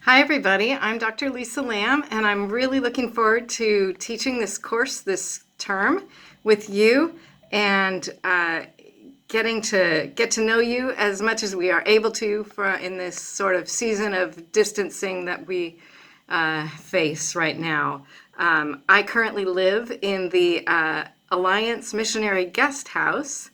Hi, everybody. I'm Dr. Lisa Lamb, and I'm really looking forward to teaching this course this term with you and getting to get to know you as much as we are able to in this sort of season of distancing that we face right now. I currently live in the Alliance Missionary Guest House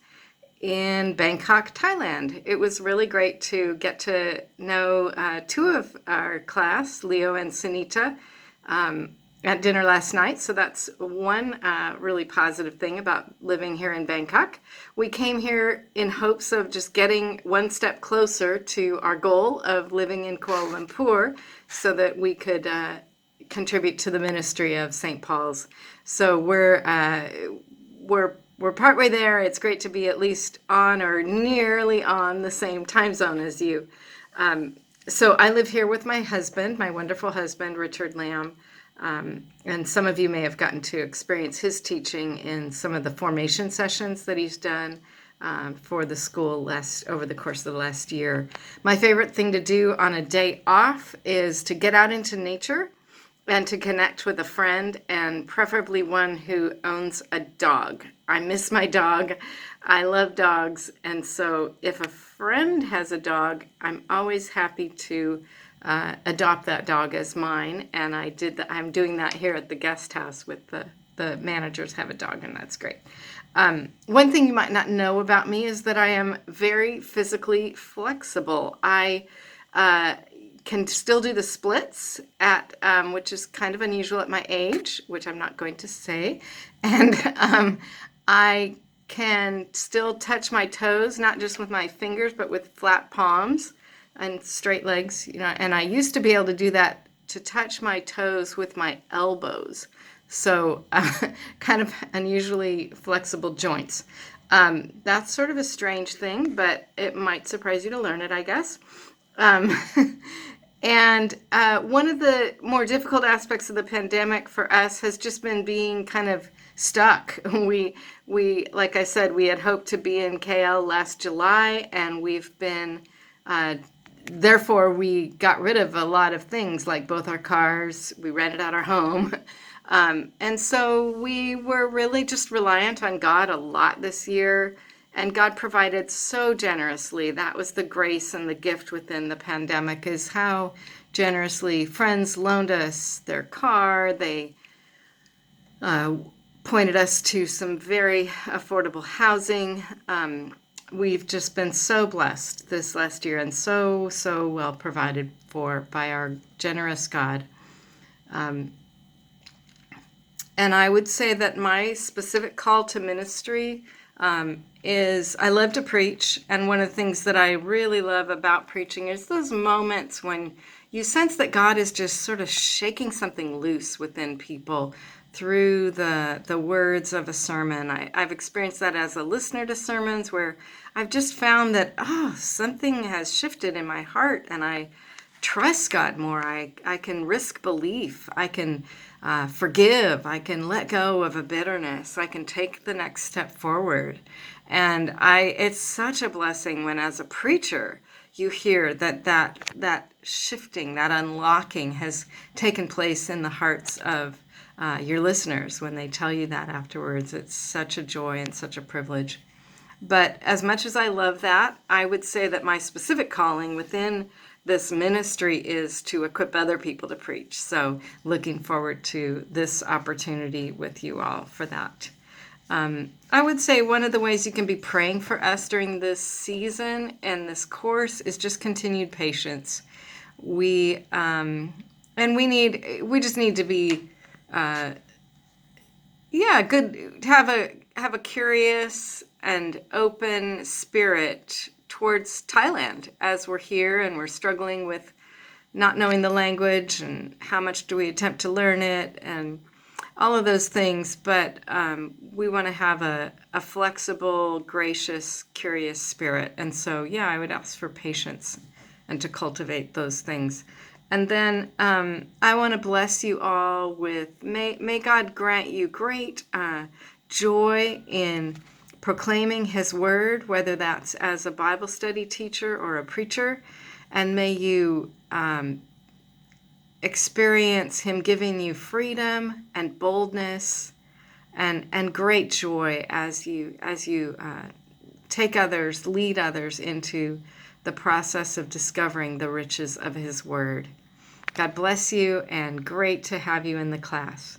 in Bangkok, Thailand. It was really great to get to know two of our class, Leo and Sunita, at dinner last night. So that's one really positive thing about living here in Bangkok. We came here in hopes of just getting one step closer to our goal of living in Kuala Lumpur so that we could contribute to the ministry of St. Paul's. So we're partway there. It's great to be at least on or nearly on the same time zone as you. So I live here with my husband, my wonderful husband, Richard Lamb. And some of you may have gotten to experience his teaching in some of the formation sessions that he's done for the school over the course of the last year. My favorite thing to do on a day off is to get out into nature and to connect with a friend, and preferably one who owns a dog. I miss my dog. I love dogs. And so if a friend has a dog, I'm always happy to adopt that dog as mine. And I'm doing that here at the guest house with the managers have a dog, and that's great. One thing you might not know about me is that I am very physically flexible. I can still do the splits which is kind of unusual at my age, which I'm not going to say. And I can still touch my toes, not just with my fingers, but with flat palms and straight legs, and I used to be able to do that, to touch my toes with my elbows. So kind of unusually flexible joints. That's sort of a strange thing, but it might surprise you to learn it, I guess. And one of the more difficult aspects of the pandemic for us has just been being kind of stuck. We, like I said, we had hoped to be in KL last July, and we've been, therefore we got rid of a lot of things, like both our cars, we rented out our home. And so we were really just reliant on God a lot this year. And God provided so generously. That was the grace and the gift within the pandemic, is how generously friends loaned us their car. They pointed us to some very affordable housing. We've just been so blessed this last year, and so well provided for by our generous God. And I would say that my specific call to ministry is I love to preach, and one of the things that I really love about preaching is those moments when you sense that God is just sort of shaking something loose within people through the words of a sermon. I've experienced that as a listener to sermons, where I've just found that something has shifted in my heart, and I trust God more. I can risk belief. I can forgive. I can let go of a bitterness. I can take the next step forward. And it's such a blessing when, as a preacher, you hear that shifting, that unlocking has taken place in the hearts of your listeners when they tell you that afterwards. It's such a joy and such a privilege. But as much as I love that, I would say that my specific calling within this ministry is to equip other people to preach. So looking forward to this opportunity with you all for that. I would say one of the ways you can be praying for us during this season and this course is just continued patience. We just need to be good, have a curious and open spirit towards Thailand as we're here and we're struggling with not knowing the language and how much do we attempt to learn it and all of those things. But we want to have a flexible, gracious, curious spirit. And so, I would ask for patience and to cultivate those things. And then I want to bless you all with, may God grant you great joy in proclaiming his word, whether that's as a Bible study teacher or a preacher. And may you experience Him giving you freedom and boldness and great joy as you take others, lead others into the process of discovering the riches of His Word. God bless you, and great to have you in the class.